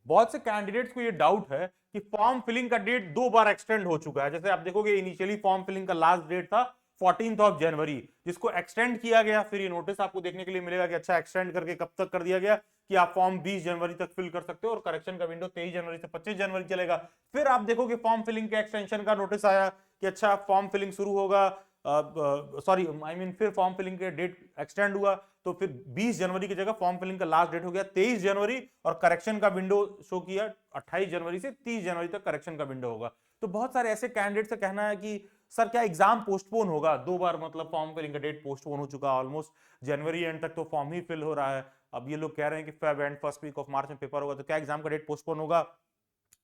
बहुत से कैंडिडेट्स को ये डाउट है कि फॉर्म फिलिंग का डेट 2 बार एक्सटेंड हो चुका है। जैसे आप देखोगे इनिशियली फॉर्म फिलिंग का लास्ट डेट था 14 जनवरी, जिसको एक्सटेंड किया गया। फिर ये नोटिस आपको देखने के लिए मिलेगा कि अच्छा एक्सटेंड करके कब तक कर दिया गया कि आप फॉर्म 20 जनवरी तक फिल कर सकते हो और करेक्शन का विंडो 23 जनवरी से 25 जनवरी चलेगा। फिर आप देखोगे फॉर्म फिलिंग के एक्सटेंशन का नोटिस आया कि अच्छा फॉर्म फिलिंग शुरू होगा, सॉरी आई मीन फिर फॉर्म फिलिंग के डेट एक्सटेंड हुआ, तो फिर 20 जनवरी की जगह फॉर्म फिलिंग का लास्ट डेट हो गया 23 जनवरी और करेक्शन का विंडो शो किया 28 जनवरी से 30 जनवरी तक करेक्शन का विंडो होगा। तो बहुत सारे ऐसे कैंडिडेट का कहना है कि सर क्या एग्जाम पोस्टपोन होगा, 2 बार मतलब फॉर्म फिलिंग का डेट पोस्टपोन हो चुका, ऑलमोस्ट जनवरी एंड तक तो फॉर्म ही फिल हो रहा है। अब ये लोग कह रहे हैं कि Feb and first week of March में पेपर होगा, तो क्या एग्जाम का डेट पोस्टपोन होगा?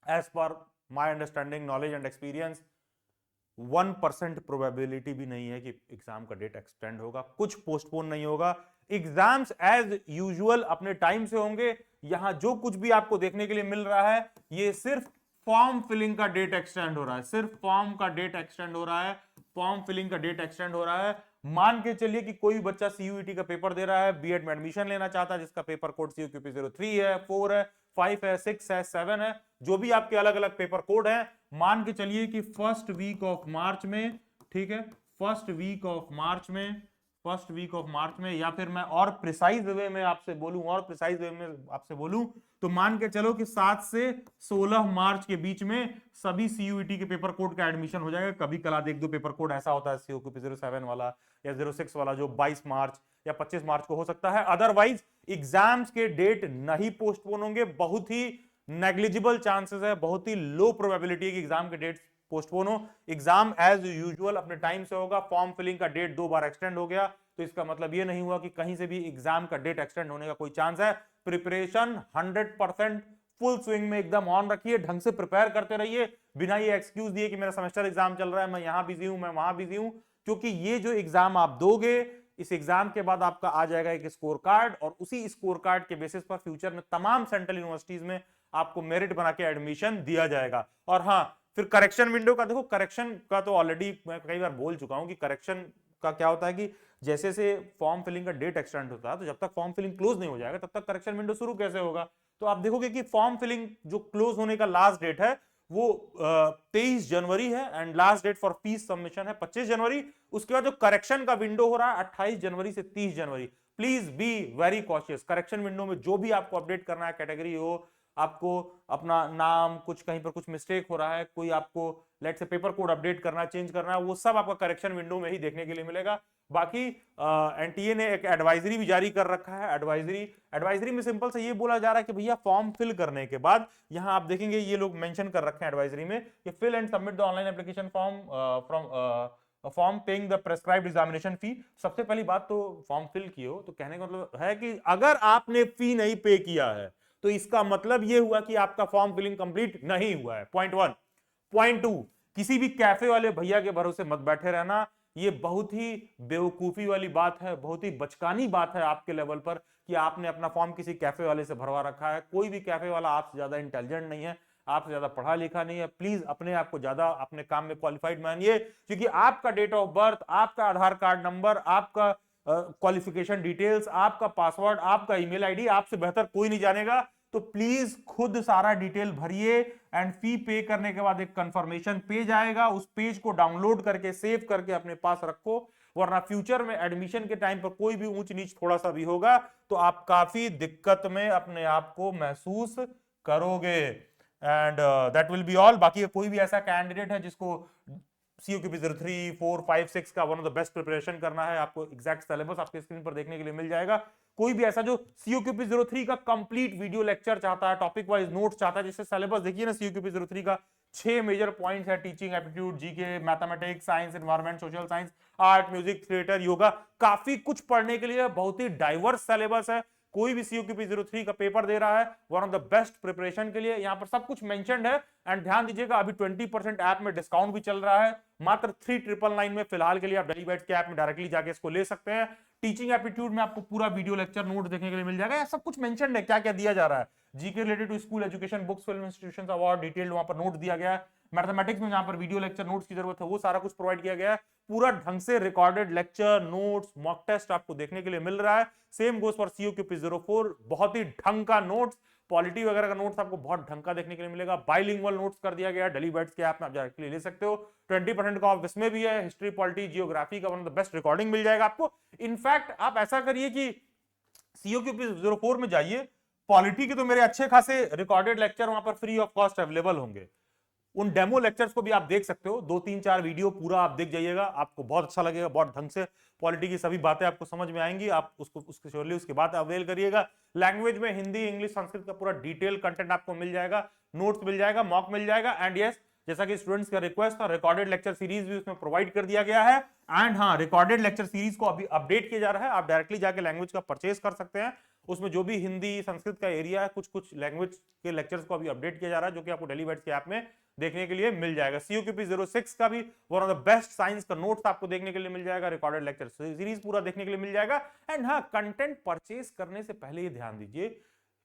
As per my understanding, knowledge and experience 1% probability भी नहीं है कि एग्जाम का डेट एक्सटेंड होगा, कुछ पोस्टपोन नहीं होगा। एग्जाम्स एज यूजुअल अपने टाइम से होंगे। यहां जो कुछ भी आपको देखने के लिए मिल रहा है ये सिर्फ फॉर्म फिलिंग का डेट एक्सटेंड हो रहा है, सिर्फ फॉर्म का डेट एक्सटेंड हो रहा है, फॉर्म फिलिंग का डेट एक्सटेंड हो रहा है। मान के चलिए कि कोई बच्चा सीयूईटी का पेपर दे रहा है, बीएड में एडमिशन लेना चाहता है, जिसका पेपर कोड सीयूक्यूपी 03 है, 4 है, 5 है, 6 है, 7 है, जो भी आपके अलग अलग पेपर कोड हैं, मान के चलिए कि फर्स्ट वीक ऑफ मार्च में, ठीक है, फर्स्ट वीक ऑफ मार्च में, फर्स्ट वीक ऑफ मार्च में, या फिर मैं और प्रिसाइज वे में आपसे बोलूं, और प्रिसाइज वे में आपसे बोलूं तो मान के चलो कि 7 से 16 मार्च के बीच में सभी सीयूईटी के पेपर कोड का एडमिशन हो जाएगा। कभी कला एक दो पेपर कोड ऐसा होता है सीयूक्यूपी 07 वाला या 06 वाला जो 22 मार्च या 25 मार्च को हो सकता है। अदरवाइज एग्जाम्स के डेट नहीं पोस्टपोन होंगे, बहुत ही नेग्लिजिबल चांसेस है, बहुत ही लो प्रोबेबिलिटी है कि एग्जाम के डेट पोस्टपोन हो। एग्जाम एज यूजुअल अपने टाइम से होगा। फॉर्म फिलिंग का डेट 2 बार एक्सटेंड हो गया तो इसका मतलब ये नहीं हुआ कि कहीं से भी एग्जाम का डेट एक्सटेंड होने का कोई चांस है। प्रिपरेशन 100% फुल स्विंग में एकदम ऑन रखिए, ढंग से प्रिपेयर करते रहिए, बिना ये एक्सक्यूज दिए कि मेरा सेमेस्टर एग्जाम चल रहा है, मैं यहां बिजी हूं, मैं वहां बिजी हूं। क्योंकि ये जो एग्जाम आप दोगे, इस एग्जाम के बाद आपका आ जाएगा एक स्कोर कार्ड और उसी स्कोर कार्ड के बेसिस पर फ्यूचर में तमाम सेंट्रल यूनिवर्सिटीज में आपको मेरिट बना के एडमिशन दिया जाएगा। और हाँ, फिर करेक्शन विंडो का देखो, करेक्शन का तो ऑलरेडी मैं कई बार बोल चुका हूं कि करेक्शन का क्या होता है कि जैसे से फॉर्म फिलिंग का डेट एक्सटेंड होता है तो जब तक फॉर्म फिलिंग क्लोज नहीं हो जाएगा तब तक करेक्शन विंडो शुरू कैसे होगा? तो आप देखोगे कि फॉर्म फिलिंग जो क्लोज होने का लास्ट डेट है वो 23 जनवरी है and last date for fees submission है 25 जनवरी। उसके बाद जो करेक्शन का विंडो हो रहा है 28 जनवरी से 30 जनवरी। Please be very cautious. Correction window में जो भी आपको अपडेट करना है, कैटेगरी हो, आपको अपना नाम, कुछ कहीं पर कुछ मिस्टेक हो रहा है, कोई आपको लेट से पेपर कोड अपडेट करना, चेंज करना है, वो सब आपका करेक्शन विंडो में ही देखने के लिए मिलेगा। बाकी एनटीए ने एक एडवाइजरी भी जारी कर रखा है। एडवाइजरी में सिंपल से ये बोला जा रहा है कि भैया फॉर्म फिल करने के बाद, यहां आप देखेंगे ये लोग मेंशन कर रखे हैं एडवाइजरी में कि fill and submit the online application form from form paying the prescribed examination fee. सबसे पहली बात तो फॉर्म फिल किए हो तो कहने का मतलब है कि अगर आपने फी नहीं पे किया है तो इसका मतलब यह हुआ कि आपका फॉर्म फिलिंग कंप्लीट नहीं हुआ है। पॉइंट 1। पॉइंट 2, किसी भी कैफे वाले भैया के भरोसे मत बैठे रहना। ये बहुत ही बेवकूफी वाली बात है, बहुत ही बचकानी बात है आपके लेवल पर कि आपने अपना फॉर्म किसी कैफे वाले से भरवा रखा है। कोई भी कैफे वाला आपसे ज्यादा इंटेलिजेंट नहीं है, आपसे ज्यादा पढ़ा लिखा नहीं है। प्लीज अपने आप को ज्यादा अपने काम में क्वालिफाइड मानिए, क्योंकि आपका डेट ऑफ बर्थ, आपका आधार कार्ड नंबर, आपका क्वालिफिकेशन डिटेल्स, आपका पासवर्ड, आपका ईमेल आईडी आपसे बेहतर कोई नहीं जानेगा। तो प्लीज खुद सारा डिटेल भरिए एंड फी पे करने के बाद एक कंफर्मेशन पेज आएगा, उस पेज को डाउनलोड करके सेव करके अपने पास रखो, वरना फ्यूचर में एडमिशन के टाइम पर कोई भी ऊंच नीच थोड़ा सा भी होगा तो आप काफी दिक्कत में अपने आप को महसूस करोगे। And that will be all. बाकी कोई भी ऐसा कैंडिडेट है जिसको सीयूक्यूपी 03, 4, 5, 6 का one of the best preparation करना है, आपको एग्जैक्ट सिलेबस आपके स्क्रीन पर देखने के लिए मिल जाएगा। कोई भी ऐसा जो सीयूक्यूपी 03 का कंप्लीट वीडियो लेक्चर चाहता है, टॉपिक वाइज नोट्स चाहता है, जिससे सिलेबस देखिए ना, सीयूक्यूपी 03 का 6 मेजर पॉइंट्स है, teaching, aptitude, GK, mathematics, science, environment, social science, art, music, theatre, yoga, काफी कुछ पढ़ने के लिए, बहुत ही डाइवर्स सिलेबस है। कोई भी सीयूक्यूपी 03 का पेपर दे रहा है, one of the best preparation के लिए यहां पर सब कुछ मेंशन्ड है। एंड ध्यान दीजिएगा, अभी 20% ऐप में डिस्काउंट भी चल रहा है, मात्र 3999 में फिलहाल के लिए आप डेली बैच के ऐप में डायरेक्टली जाके इसको ले सकते हैं। टीचिंग एप्टीट्यूड में आपको पूरा वीडियो लेक्चर नोट देखने के लिए मिल जाएगा, सब कुछ मेंशन्ड है क्या क्या दिया जा रहा है। GK related to school education, books, film, institutions, award, detailed वहां पर नोट दिया गया है। मैथमेटिक्स में जहां पर वीडियो लेक्चर नोट्स की जरूरत है वो सारा कुछ प्रोवाइड किया गया है। पूरा ढंग से recorded lecture, notes, mock test आपको देखने के लिए मिल रहा है। सेम गोस फॉर सीयूक्यूपी 04, बहुत ही ढंग का नोट्स, पॉलिटी वगैरह का नोट्स आपको बहुत ढंग का देखने के लिए मिलेगा। बाइलिंगुअल नोट्स कर दिया गया है, डेली बैट्स के ऐप में आप डायरेक्टली ले सकते हो। 20% का ऑफ इसमें भी है। हिस्ट्री, पॉलिटी, जियोग्राफी का one of the best recording मिल जाएगा आपको। इनफैक्ट आप ऐसा करिए कि COQP 04 में जाइए, पॉलिटी के तो मेरे अच्छे खासे रिकॉर्डेड लेक्चर वहां पर फ्री ऑफ कॉस्ट अवेलेबल होंगे। उन डेमो लेक्चर्स को भी आप देख सकते हो, 2-3-4 वीडियो पूरा आप देख जाइएगा, आपको बहुत अच्छा लगेगा। बहुत ढंग से पॉलिटी की सभी बातें आपको समझ में आएंगी। आप उसको श्योरली उसके बाद अवेल करिएगा। लैंग्वेज में हिंदी, इंग्लिश, संस्कृत का पूरा डिटेल कंटेंट आपको मिल जाएगा, नोट्स मिल जाएगा, मॉक मिल जाएगा। एंड यस, जैसा कि स्टूडेंट्स का रिक्वेस्ट था, रिकॉर्डेड लेक्चर सीरीज भी उसमें प्रोवाइड कर दिया गया है। एंड हाँ, रिकॉर्डेड लेक्चर सीरीज को अभी अपडेट किया जा रहा है। आप डायरेक्टली जाके लैंग्वेज का परचेज कर सकते हैं। उसमें जो भी हिंदी, संस्कृत का एरिया है, कुछ लैंग्वेज के लेक्चर्स को अभी अपडेट किया जा रहा है, जो कि आपको डेली बैट्स के ऐप में देखने के लिए मिल जाएगा। COQP 06 का भी one of the best science का नोट्स आपको देखने के लिए मिल जाएगा, रिकॉर्डेड लेक्चर सीरीज पूरा देखने के लिए मिल जाएगा। एंड हाँ, कंटेंट परचेज करने से पहले ये ध्यान दीजिए,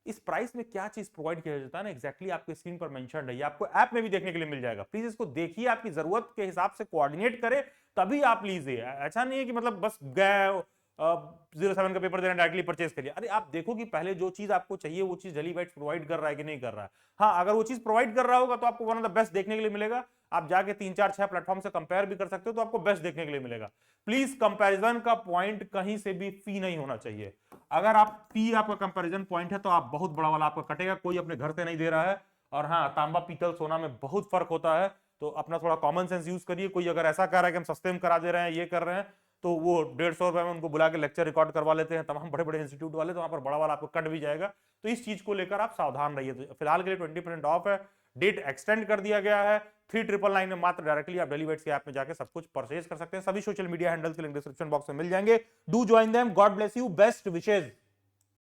इस प्राइस में क्या चीज प्रोवाइड किया जाता है ना, एक्जैक्टली आपके स्क्रीन पर मेंशन है, आपको ऐप में भी देखने के लिए मिल जाएगा। प्लीज इसको देखिए, आपकी जरूरत के हिसाब से कोऑर्डिनेट करे, तभी आप लीजिए। ऐसा नहीं है कि मतलब बस गए 07 का पेपर देना, डायरेक्टली परचेज करिए। अरे आप देखो कि पहले जो चीज आपको चाहिए वो चीज डेली बैट्स प्रोवाइड कर रहा है कि नहीं कर रहा है। हाँ, अगर वो चीज प्रोवाइड कर रहा होगा तो आपको वन ऑफ द बेस्ट देखने के लिए मिलेगा। आप जाके 3-4-6 प्लेटफॉर्म से कंपेयर भी कर सकते हो, तो आपको बेस्ट देखने के लिए मिलेगा। प्लीज कंपैरिजन का पॉइंट कहीं से भी फी नहीं होना चाहिए। अगर आप फी आपका कंपैरिजन पॉइंट है तो आप बहुत बड़ा वाला आपका कटेगा, कोई अपने घर से नहीं दे रहा है। और हाँ, तांबा, पीतल, सोना में बहुत फर्क होता है, तो अपना थोड़ा कॉमन सेंस यूज करिए। कोई अगर ऐसा कह रहा है कि हम सस्ते में करा दे रहे हैं, ये कर रहे हैं, तो वो 150 रुपए में उनको बुला के लेक्चर रिकॉर्ड करवा लेते हैं तमाम बड़े बड़े इंस्टीट्यूट वाले, तो वहां पर बड़ा वाला आपको कट भी जाएगा। तो इस चीज को लेकर आप सावधान रहिए। तो फिलहाल के लिए 20% ऑफ है, डेट एक्सटेंड कर दिया गया है। 3999 में मात्र डायरेक्टली आप डेली बैट्स के ऐप में जाकर सब कुछ परचेज कर सकते हैं। सभी सोशल मीडिया हैंडल्स के लिंक डिस्क्रिप्शन बॉक्स में मिल जाएंगे। Do join them. God bless you. Best wishes.